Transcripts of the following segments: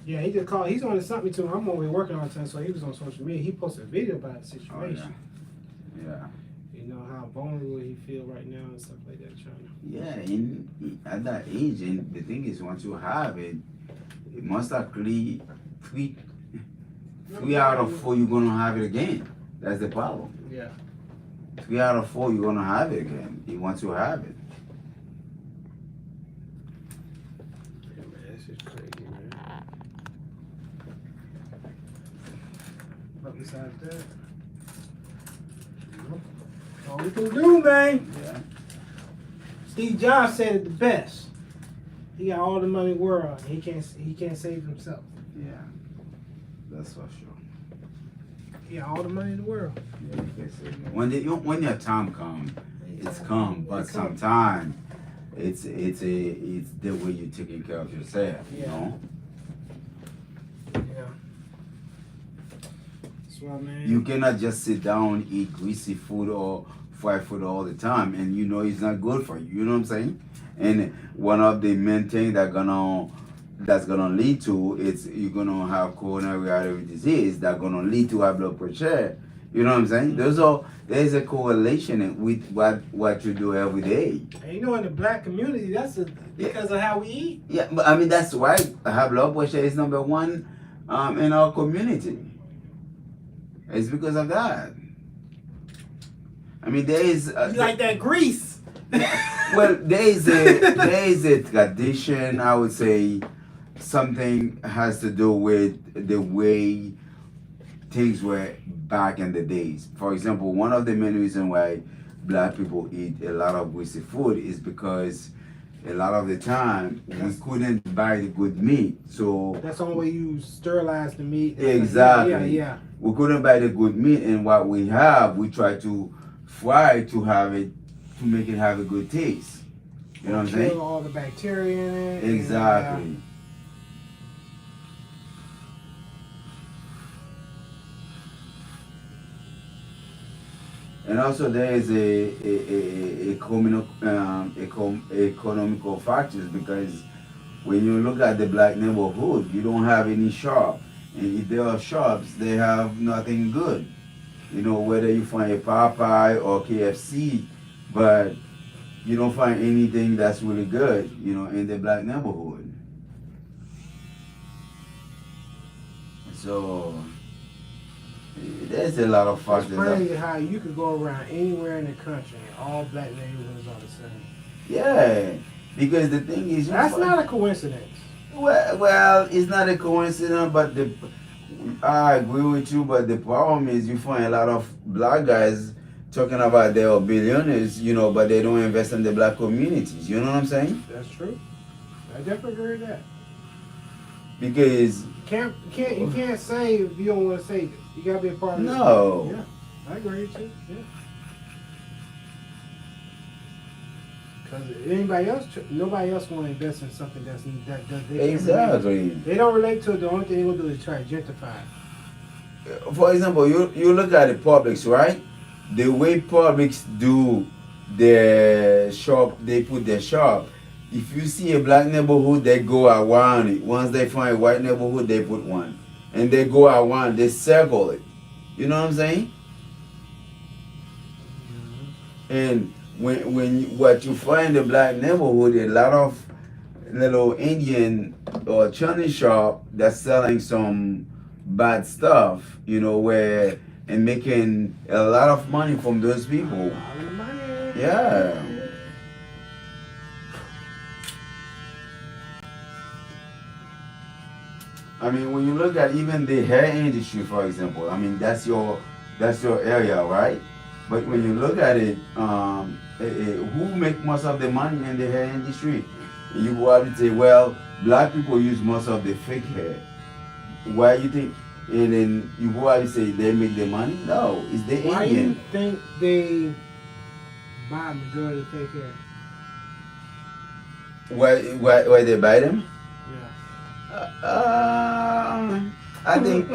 Yeah, he just called. He's on to something too. I'm over here working all the time, so he was on social media. He posted a video about the Oh yeah. situation. Yeah. You know how vulnerable he feel right now and stuff like that. Trying to. Yeah, at that age, and the thing is, once you have it, most likely three, 3 out of 4 you're gonna have it again. That's the problem. Yeah. 3 out of 4 you're gonna have it again. Once you have it. Yeah, man, this is crazy, man. But besides that, all we can do, man. Yeah. Steve Jobs said it the best. He got all the money in the world. And he can't save himself. Yeah. That's for sure. He got all the money in the world. Yeah, you can say that. When your time comes, it's come. But It's come. sometimes it's the way you're taking care of yourself. You Yeah. know. Yeah. That's why, man. You cannot just sit down, eat greasy food or fried food all the time, and you know it's not good for you. You know what I'm saying? And one of the main things that's gonna lead to it's you're gonna have coronary artery disease that's gonna lead to high blood pressure. You know what I'm saying? There's a correlation with what you do every day. And you know, in the black community, that's because of how we eat. Yeah, but I mean that's why high blood pressure is number one in our community. It's because of that. I mean, there is You like that grease. well, there is a tradition. I would say something has to do with the way things were back in the days. For example, one of the main reasons why black people eat a lot of greasy food is because a lot of the time we couldn't buy the good meat. So That's the only way you sterilize the meat. exactly. Yeah. We couldn't buy the good meat, and what we have, we try to fry to have it to make it have a good taste. You know what I'm saying? Kill all the bacteria in it. Exactly. And also there is a economical factors because when you look at the black neighborhood, you don't have any shop, and if there are shops, they have nothing good. You know, whether you find a Popeye or KFC, but you don't find anything that's really good, you know, in the black neighborhood. So there's a lot of It's factors. crazy how you could go around anywhere in the country and all black neighborhoods are the same. Yeah, because the thing is, That's not a coincidence. well, it's not a coincidence, but I agree with you. But the problem is, you find a lot of black guys talking about they are billionaires, you know, but they don't invest in the black communities. You know what I'm saying? That's true. I definitely agree with that. Because You can't save if you don't want to save it. You gotta be a part of it. no, Yeah, I agree with you. Yeah. Because nobody else want to invest in something that they can't exactly. relate. They don't relate to it. The only thing they gonna do is try to gentrify. For example, you look at the Publix, right? The way Publix do their shop, they put their shop. If you see a black neighborhood, they go around it. Once they find a white neighborhood, they put one. And they go around, they circle it. You know what I'm saying? And what you find in the black neighborhood, a lot of little Indian or Chinese shop that's selling some bad stuff, you know, where and making a lot of money from those people. Yeah. I mean, when you look at even the hair industry, for example, I mean that's your area, right? But when you look at it, who make most of the money in the hair industry? You go out and say, well, black people use most of the fake hair. Why you think? And then you go out and say they make the money? No, it's the Why do you Indian. think they buy majority of fake hair? Why they buy them? Yeah. I think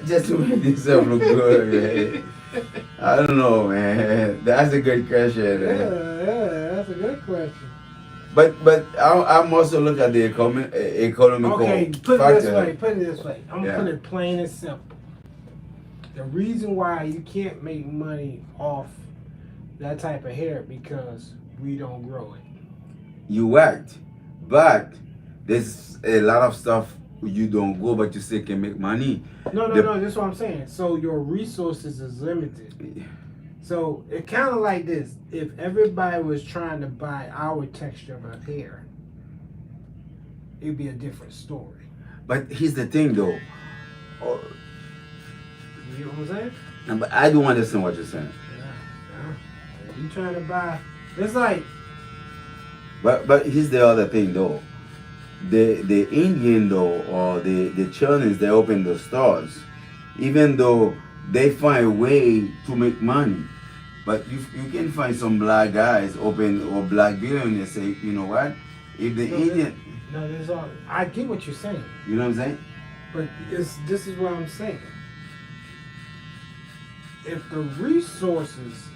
just to make themselves look good, man. I don't know, man. That's a good question. Yeah, that's a good question. But I'm also look at the economical Okay, put it factor. this way. Put it this way. I'm Yeah. gonna put it plain and simple. The reason why you can't make money off that type of hair because we don't grow it. You worked, but there's a lot of stuff you don't go, but you still can make money. No. That's what I'm saying. So your resources is limited. So it kind of like this. If everybody was trying to buy our texture of hair, it'd be a different story. But here's the thing, though. You know what I'm saying? But I don't understand what you're saying. Yeah. If you trying to buy, it's like. But here's the other thing, though. The Indian, though, or the Chinese, they open the stores, even though they find a way to make money. But you can find some black guys open, or black billionaires say, you know what? If the Indian. No, there's all. I get what you're saying. You know what I'm saying? But this is what I'm saying. If the resources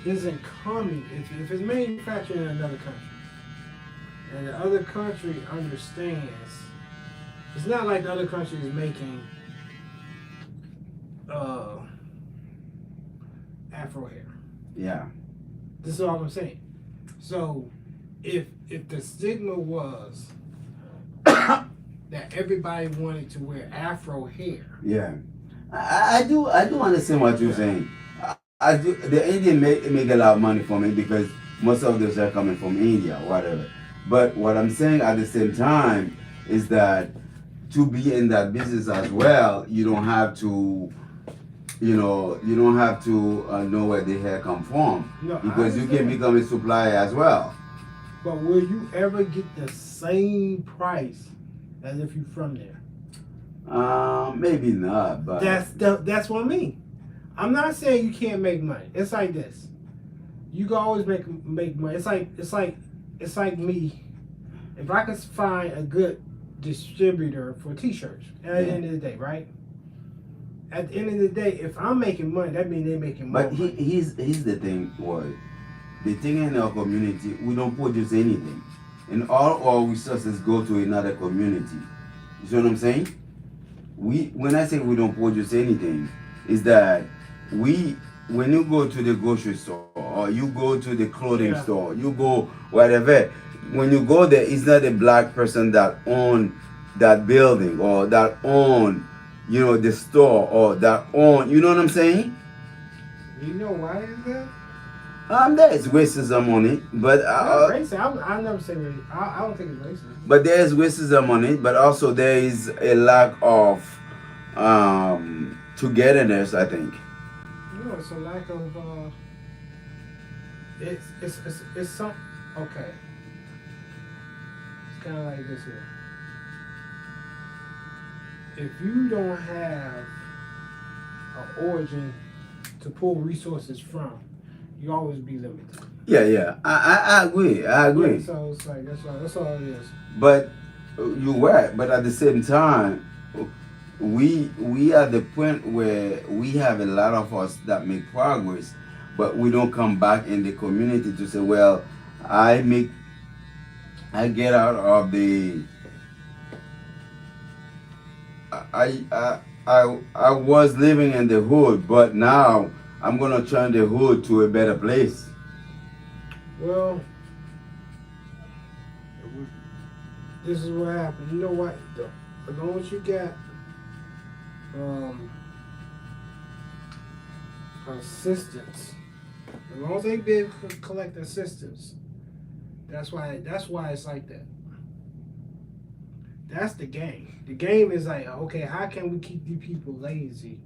isn't coming, if it's manufactured in another country, and the other country understands, it's not like the other country is making Afro hair. Yeah. This is all I'm saying. So, if the stigma was that everybody wanted to wear Afro hair, Yeah. I do understand what you're saying. I do. The Indian make a lot of money from it because most of those are coming from India, whatever. But what I'm saying at the same time is that to be in that business as well, you don't have to, you don't have to know where the hair come from, No, because you can become a supplier as well. But will you ever get the same price as if you're from there? Maybe not, but That's what I mean. I'm not saying you can't make money. It's like this. You can always make money. It's like me. If I could find a good distributor for T-shirts at the end of the day, right? At the end of the day, if I'm making money, that means they're making more money. But here's the thing, boy. The thing in our community, we don't produce anything, and all our resources go to another community. You see what I'm saying? When I say we don't produce anything, is that when you go to the grocery store or you go to the clothing store, you go whatever. When you go there, it's not a black person that own that building or that own, the store or that own. You know what I'm saying? You know why is that? There is racism on it, but racism. I never say racism. I don't think it's racist. But there is racism on it, but also there is a lack of togetherness, I think. No, it's a lack of. It's some. Okay. It's kind of like this here. If you don't have an origin to pull resources from, you always be limited. Yeah. I agree. Yeah, so it's like that's all it is. But you're right. But at the same time, we are at the point where we have a lot of us that make progress, but we don't come back in the community to say, well, I get out of the. I was living in the hood, but now I'm gonna turn the hood to a better place. Well, this is what happened. You know what? As long as you got assistance, as long as they be able to collect assistance, that's why it's like that. That's the game. The game is like, okay, how can we keep these people lazy?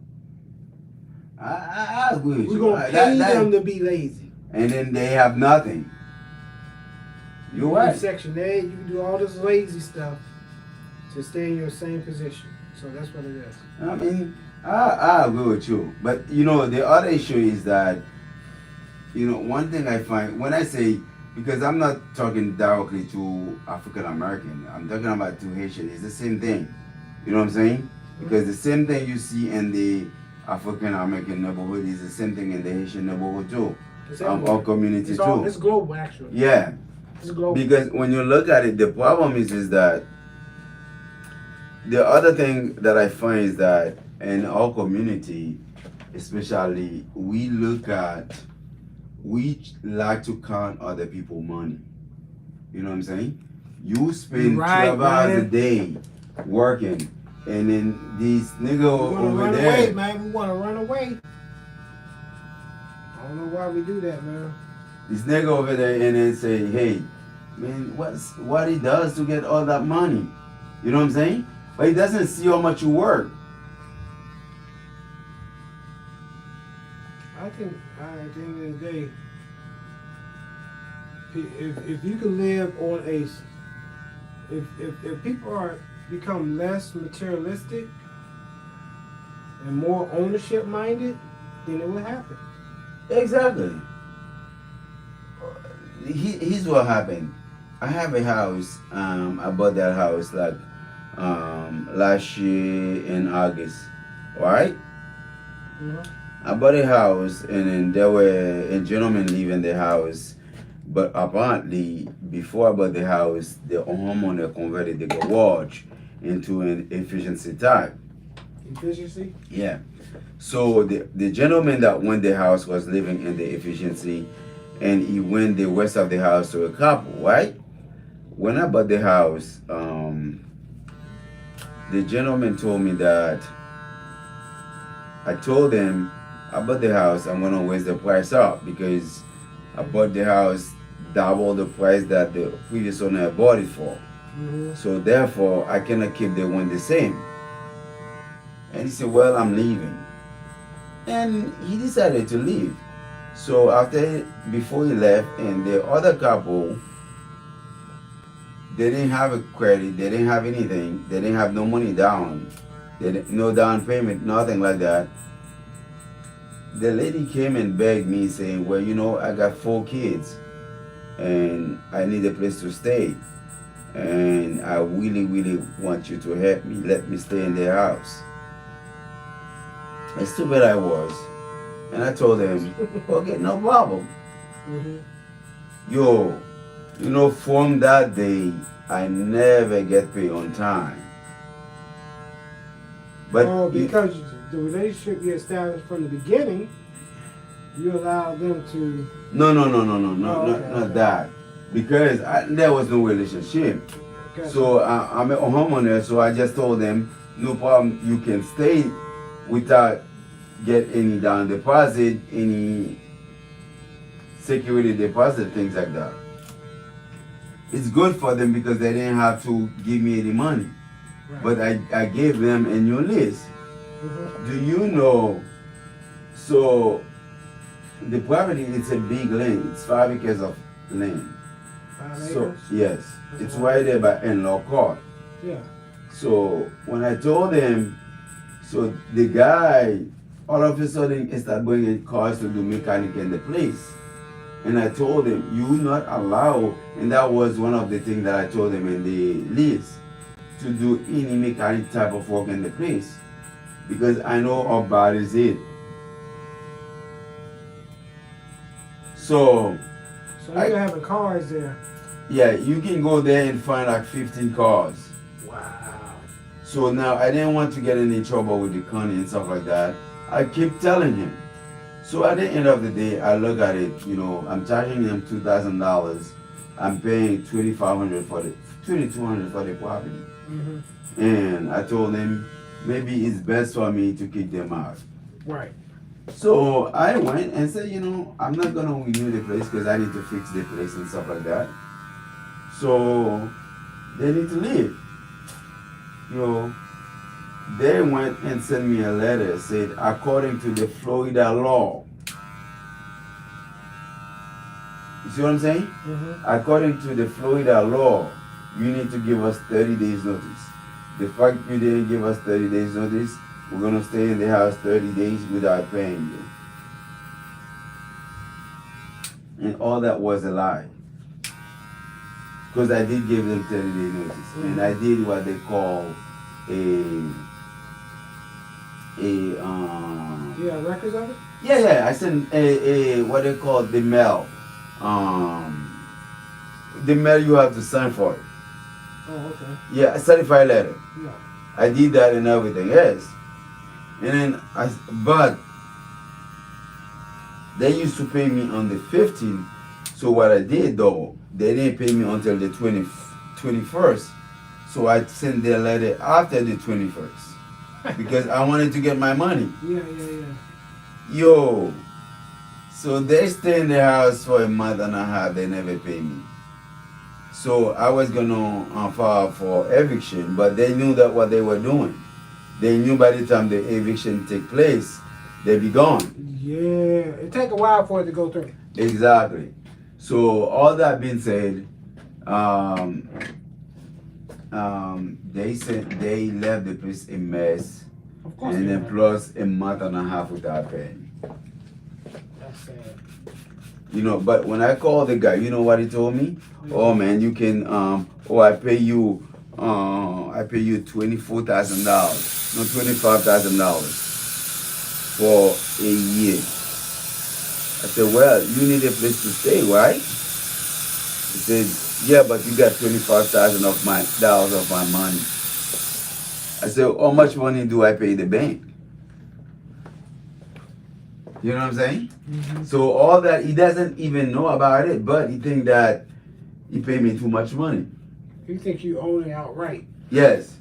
I agree with you. We're gonna pay them to be lazy. And then they have nothing. You're right. Section 8, you can do all this lazy stuff to stay in your same position. So that's what it is. I mean, I agree with you. But, the other issue is that, one thing I find, when I say, because I'm not talking directly to African American, I'm talking about to Haitian, it's the same thing. You know what I'm saying? Because the same thing you see in the African American neighborhood is the same thing in the Haitian neighborhood too. Our community too. It's global, actually. Yeah. It's global. Because when you look at it, the problem is that the other thing that I find is that in our community, especially, we like to count other people money. You know what I'm saying? You spend Right, 12 hours a man. day working, and then these nigga We want to over run there, away, man. We want to run away. I don't know why we do that, man. this nigga over there, and then say, hey, man, what he does to get all that money? You know what I'm saying? But he doesn't see how much you work. I think at the end of the day, if you can live on a, if people are become less materialistic and more ownership minded, then it will happen. Exactly. Here's what happened. I have a house. I bought that house like last year in August. Alright? Mm-hmm. I bought a house, and then there were a gentleman living the house. But apparently, before I bought the house, the homeowner converted the garage into an efficiency type. Efficiency? Yeah. So the gentleman that won the house was living in the efficiency, and he went the rest of the house to a couple, right? When I bought the house, the gentleman told me that I told him I bought the house, I'm gonna raise the price up because I bought the house double the price that the previous owner bought it for. Mm-hmm. So therefore, I cannot keep the one the same. And he said, well, I'm leaving. And he decided to leave. So before he left, and the other couple, they didn't have a credit, they didn't have anything, they didn't have no money down, no down payment, nothing like that. The lady came and begged me saying, well, I got 4 kids and I need a place to stay. And I really, really want you to help me, let me stay in their house. As stupid I was. And I told him, okay, no problem. Mm-hmm. Yo, from that day, I never get paid on time. But because the relationship you established from the beginning, you allowed them to. No, okay. not that. Because there was no relationship. Gotcha. So I'm a homeowner, so I just told them, no problem, you can stay without get any down deposit, any security deposit, things like that. It's good for them because they didn't have to give me any money. Right. But I gave them a new lease. Mm-hmm. Do you know? So the property, it's a big land. It's 5 acres of land. 5 So acres? yes, That's it's a lot. right there by in-law court. Yeah. So when I told him, so the guy all of a sudden started bringing cars to do mechanic in the place. And I told him, you not allow, and that was one of the things that I told him in the lease, to do any mechanic type of work in the place. Because I know how bad is it. So you're having cars there. yeah, you can go there and find like 15 cars. Wow. So now I didn't want to get in trouble with the county and stuff like that. I keep telling him. So at the end of the day, I look at it, I'm charging him $2,000. I'm paying $2,200 for the property. Mm-hmm. And I told him maybe it's best for me to kick them out. Right. So I went and said, I'm not gonna renew the place because I need to fix the place and stuff like that. So they need to leave. They went and sent me a letter said according to the Florida law. You see what I'm saying? Mm-hmm. According to the Florida law, you need to give us 30 days notice. The fact you didn't give us 30 days notice, we're gonna stay in the house 30 days without paying you. And all that was a lie. Because I did give them 30-day notice. Mm-hmm. And I did what they call You have records of it? Yeah, I sent a what they call the mail. The mail you have to sign for it. Oh, okay. Yeah, a certified letter. Yeah. I did that and everything, yes. And then but they used to pay me on the 15th. So what I did though, they didn't pay me until the 21st. So I sent their letter after the 21st because I wanted to get my money. Yeah. Yo, so they stay in the house for a month and a half. They never pay me. So I was gonna file for eviction, but they knew that what they were doing. They knew by the time the eviction take place, they be gone. Yeah, it take a while for it to go through. Exactly. So all that being said, they left the place a mess, Of course. and they then are. plus a month and a half without paying. That's sad. You know, but when I called the guy, you know what he told me? Oh man, you can I pay you $24,000, no $25,000 for a year. I said, well, you need a place to stay, right? He said, yeah, but you got $25,000 of my dollars of my money. I said, how much money do I pay the bank? You know what I'm saying? Mm-hmm. So all that, he doesn't even know about it, but he think that he paid me too much money. You think you own it outright? Yes.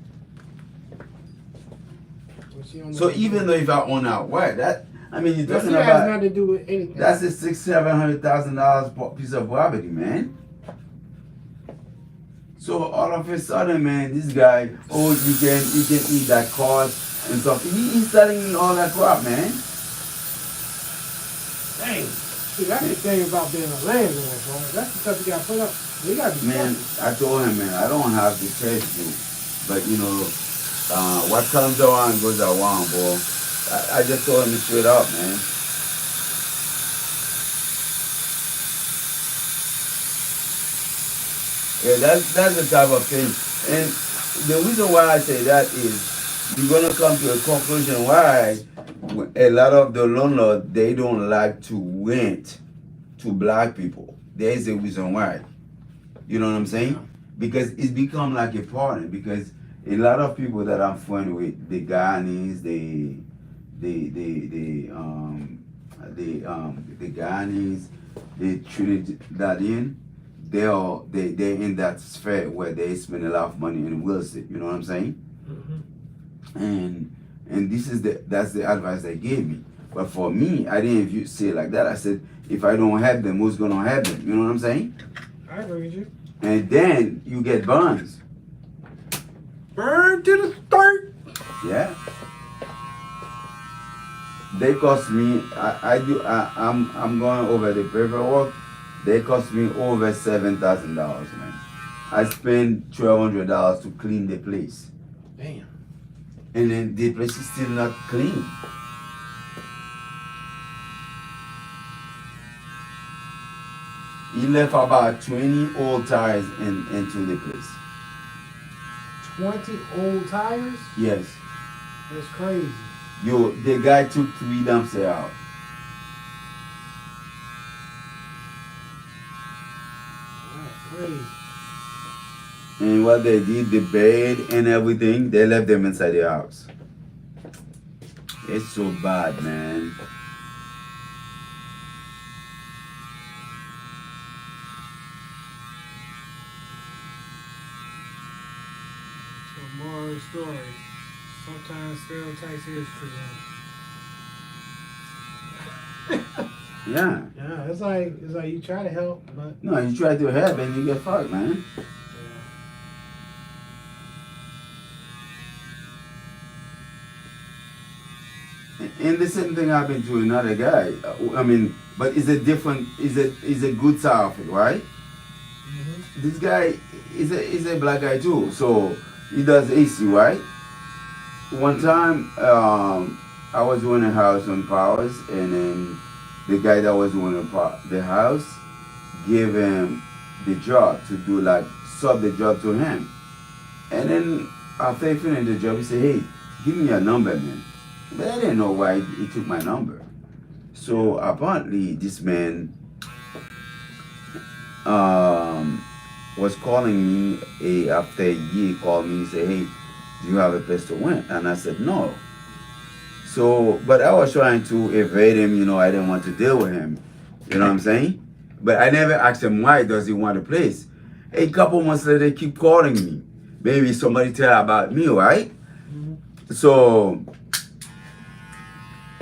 But you don't So know. even though if I own outright, that I mean you're That talking has about nothing to do with anything. that's a $600,000-700,000 piece of property, man. So all of a sudden, man, this guy, oh, you can eat that cost and stuff. He's telling me all that crap, man. Dang. See, that's the thing about being a landlord, bro. That's the stuff you gotta put up. You gotta be Man, careful. I told him, man, I don't have to test you, but you know, what comes around goes around, bro. I just told him straight up, man. Yeah, that's the type of thing. And the reason why I say that is you're gonna come to a conclusion why a lot of the landlords they don't like to rent to black people. There is a reason why. You know what I'm saying? Because it's become like a partner. Because a lot of people that I'm friends with, the Ghanaians, the Ghanaians, the Trinidadian, they're in that sphere where they spend a lot of money in real estate. You know what I'm saying? Mm-hmm. And that's the advice they gave me. But for me, I didn't say it like that. I said, if I don't have them, who's gonna have them? You know what I'm saying? I agree with you. And then you get bonds. Burn to the start. Yeah. They cost me. I'm going over the paperwork. They cost me over $7,000, man. I spent $1,200 to clean the place, Damn. and then the place is still not clean. He left about 20 old tires into the place. 20 old tires? Yes. That's crazy. Yo, the guy took 3 dumpsters out. That's crazy. And what they did, the bed and everything, they left them inside the house. It's so bad, man. So moral of the story. Sometimes stereotypes is true. Yeah. Yeah, it's like you try to help, but No, you try to help and you get fucked, man. And the same thing happened to another guy. I mean, but it's a different, is a good side of it, right? mm-hmm. This guy is a black guy too, so he does AC, right? One time, I was doing a house on Powers, and then the guy that was doing the house gave him the job to do, like, sub the job to him. And then after he finished the job, he said, hey, give me your number, man. But I didn't know why he took my number. So apparently this man was calling me after a year. He called me and said, hey, do you have a place to rent? And I said, no. So, but I was trying to evade him, I didn't want to deal with him. You know what I'm saying? But I never asked him why does he want a place. A couple months later, they keep calling me. Maybe somebody tell about me, right? So,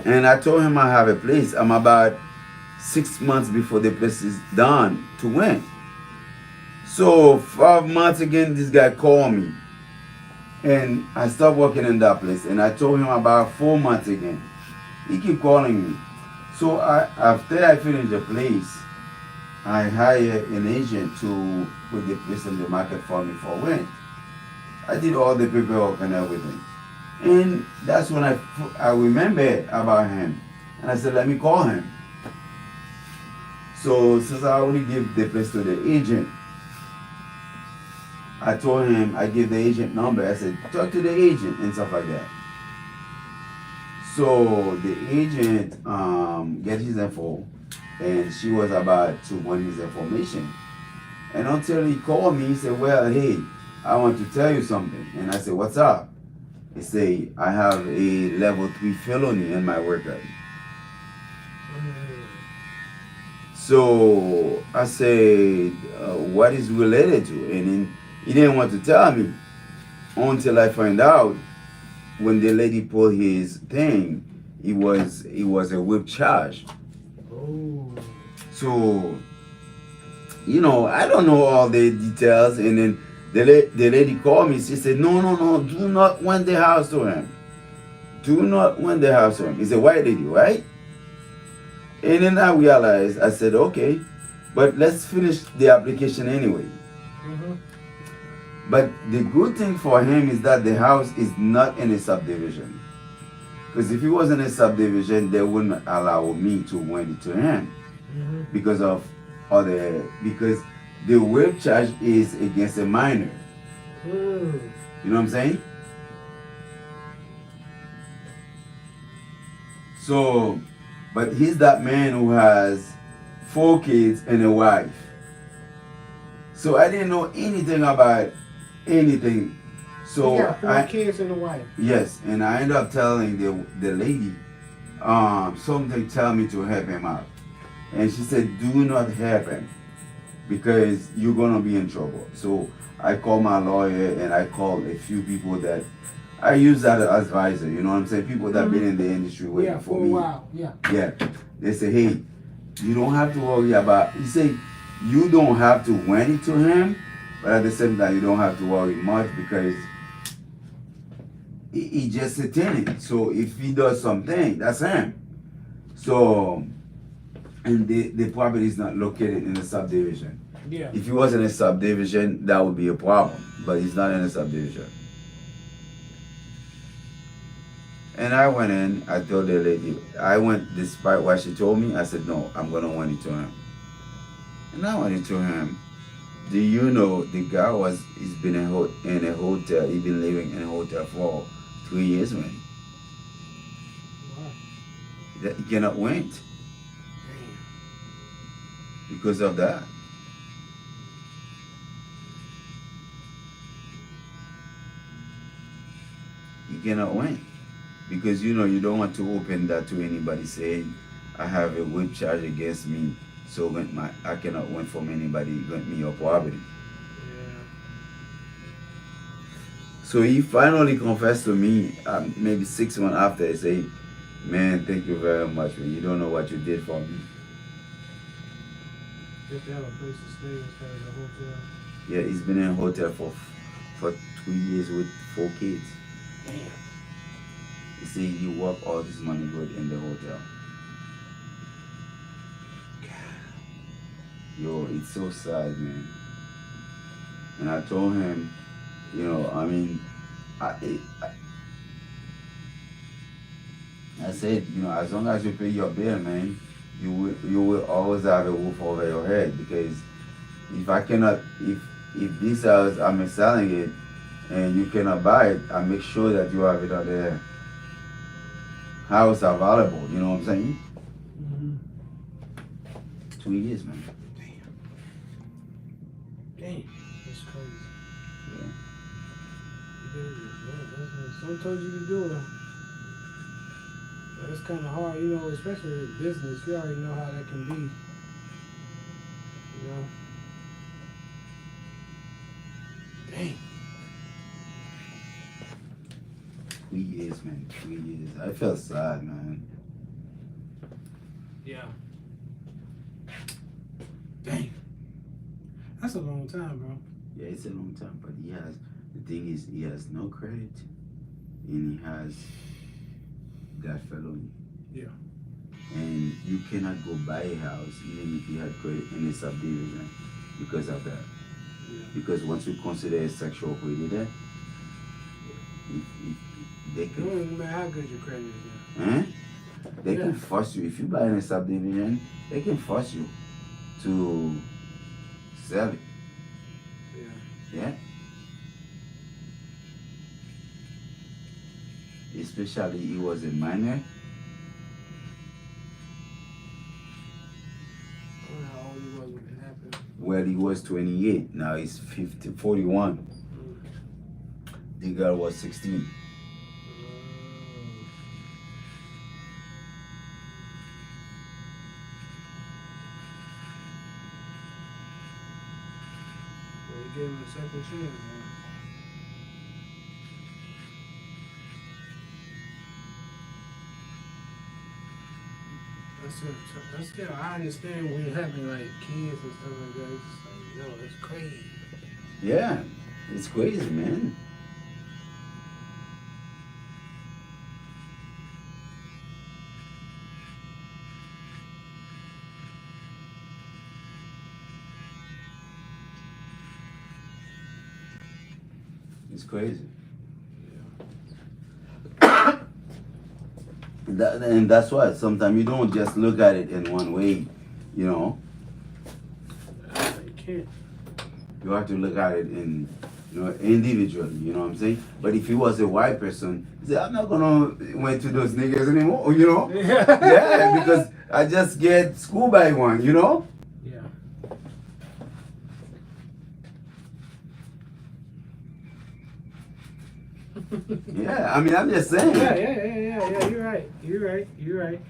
and I told him I have a place. I'm about 6 months before the place is done to rent. So 5 months again, this guy called me. And I stopped working in that place. And I told him about 4 months again. He keep calling me. So after I finished the place, I hired an agent to put the place in the market for me for rent. I did all the paperwork and everything. And that's when I remembered about him. And I said, let me call him. So since I already gave the place to the agent, I told him, I gave the agent number. I said, talk to the agent and stuff like that. So the agent get his info, and she was about to want his information. And until he called me, he said, well, hey, I want to tell you something. And I said, what's up? He said, I have a level 3 felony in my record. So I said, what is related to? And then he didn't want to tell me until I find out when the lady pulled his thing, it was a whip charge. Oh. So, I don't know all the details. And then the lady called me. She said, no, do not rent the house to him. Do not rent the house to him. It's a white lady, right? And then I realized, I said, okay, but let's finish the application anyway. But the good thing for him is that the house is not in a subdivision. Because if it was in a subdivision, they wouldn't allow me to rent it to him because the rape charge is against a minor. You know what I'm saying? So, but he's that man who has 4 kids and a wife. So I didn't know anything about anything. So he got 4 kids and a wife. Yes, and I ended up telling the lady something tell me to help him out. And she said, do not help him because you're gonna be in trouble. So I called my lawyer and I called a few people that I use that as advisor, you know what I'm saying? People that been in the industry waiting for me. For a while. Yeah. They say, hey, you don't have to worry about, he said, you don't have to rent it to him, but at the same time, you don't have to worry much because he just a tenant. So if he does something, that's him. So, and the property is not located in a subdivision. Yeah. If he was in a subdivision, that would be a problem, but he's not in a subdivision. And I went in, I told the lady, despite what she told me, I said, no, I'm gonna rent it to him. And I went it to him. Do you know the guy he's been in a hotel, he's been living in a hotel for 3 years, man. Wow. He cannot rent. Damn. Because of that. He cannot rent. Because you don't want to open that to anybody saying, I have a whip charge against me, so I cannot rent from anybody, rent me your property. Yeah. So he finally confessed to me, maybe 6 months after. He said, man, thank you very much, man. You don't know what you did for me. Just to have a place to stay instead of a hotel. Yeah, he's been in a hotel for 2 years with 4 kids. Damn. He said you work all this money good in the hotel. Yo, it's so sad, man. And I told him, I said, as long as you pay your bill, man, you will always have a roof over your head. Because if this house I'm selling it and you cannot buy it, I make sure that you have it on the house available. You know what I'm saying? 2 years, man. Damn, that's crazy. Yeah. You business. Yeah, that's what someone told you to do it. But it's kind of hard, you know, especially with business. You already know how that can be. You know. Dang. 3 years, man. 3 years. I felt sad, man. Yeah. Dang. That's a long time, bro. Yeah, it's a long time, but the thing is, he has no credit, and he has that felony. Yeah. And you cannot go buy a house even if you had credit in a subdivision because of that. Yeah. Because once you consider a sexual predator, if they It can, doesn't matter how good your credit is now. eh? They can Yeah. force you. If you buy in a subdivision, they can force you to sell it. Yeah. Yeah. Especially he was a minor. I don't know how old he was when it happened. Well, he was 28. Now he's 41. The girl was 16. Well, he gave him a second chance, man. That's still, I understand when you're having like kids and stuff like that. It's just like, no, that's crazy. Yeah, it's crazy, man. It's crazy. And that's why sometimes you don't just look at it in one way, you know. You can't. You have to look at it in, individually. You know what I'm saying? But if he was a white person, he said, I'm not gonna went to those niggas anymore. You know? Yeah, because I just get schooled by one. You know? Yeah. Yeah. I mean, I'm just saying. Yeah. You're right. You're right.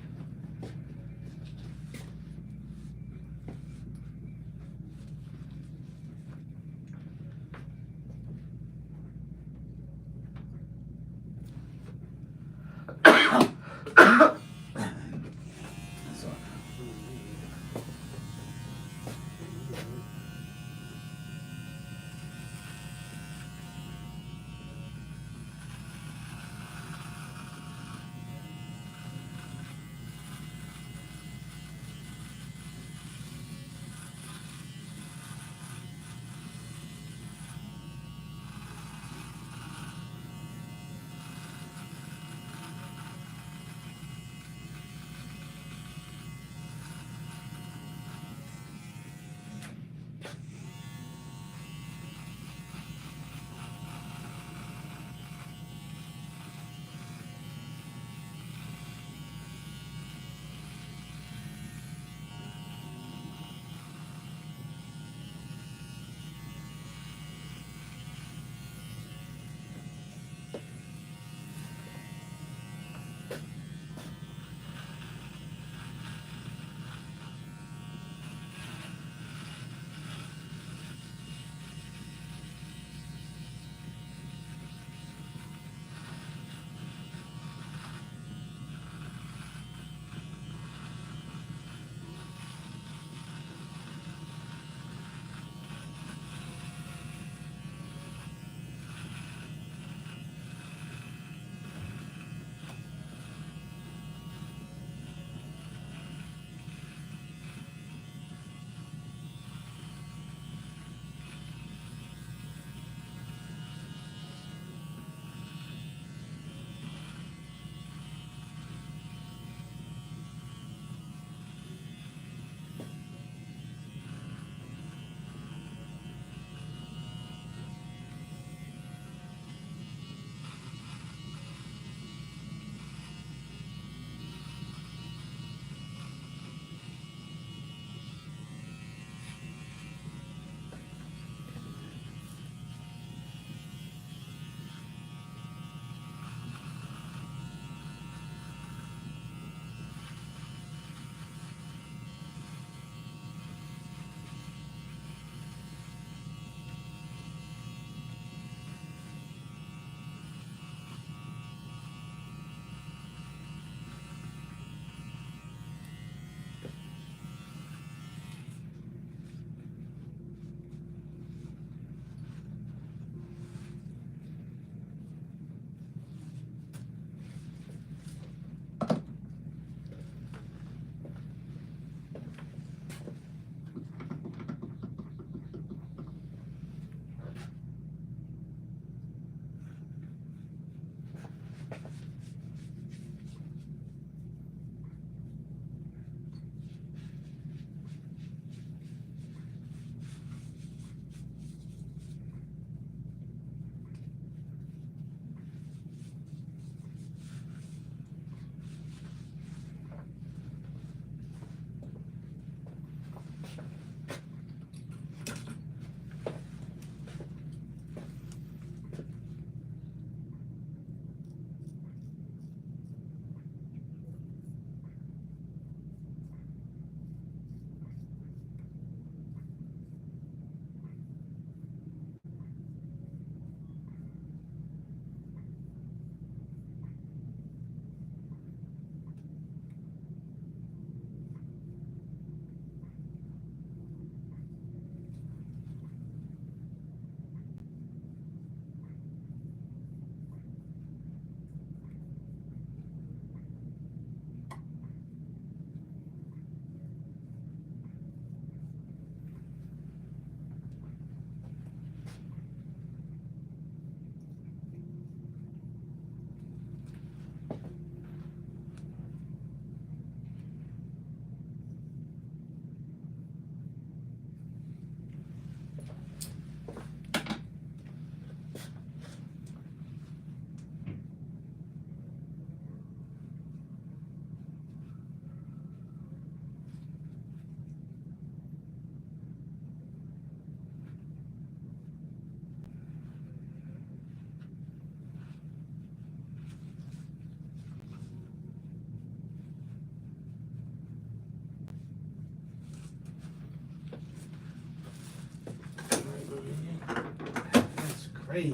Hey,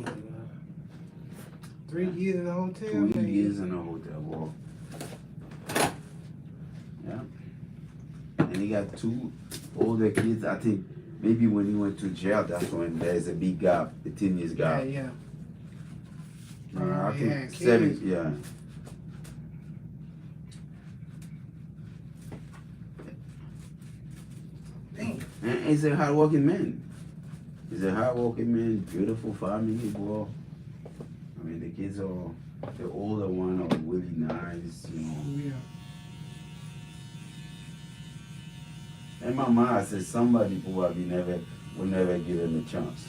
3 years in a hotel. 3 man. years in a hotel. Well, yeah. And he got 2 older kids. I think maybe when he went to jail, that's when there's a big gap, the 10 years Yeah, gap. yeah. I he think had 7, kids. yeah. Dang. And he's a hardworking man. He's a hardworking man, beautiful family, boy. I mean, the kids are, the older one are really nice, you know. Yeah. And my mom said somebody probably will never give him a chance.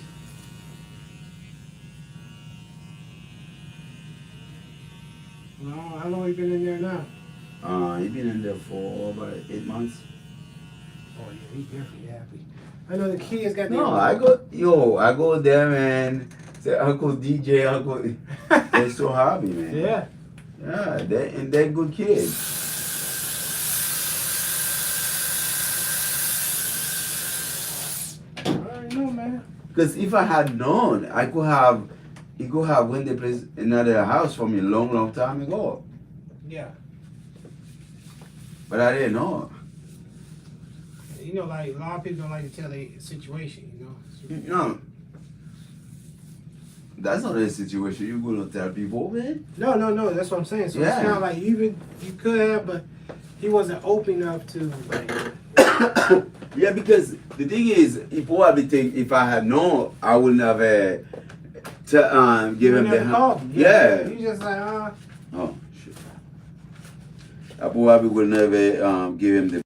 No, how long you been in there now? He been in there for about 8 months. Oh yeah, he definitely happy. I know the kids got No, I go there, man. Say Uncle DJ, Uncle. They're so happy, man. Yeah. Yeah, they're good kids. I already know, man. Because if I had known, he could have went the place another house for me a long, long time ago. Yeah. But I didn't know. You know, like a lot of people don't like to tell their situation. You know. No. That's not a situation you're gonna tell people, man. No. That's what I'm saying. So it's Yeah. kind of like you could have, but he wasn't open enough to. Like, Yeah, because the thing is, he probably think if I had known, I would never give him the never called him. Yeah. You just like, Oh shit. I probably would never give him the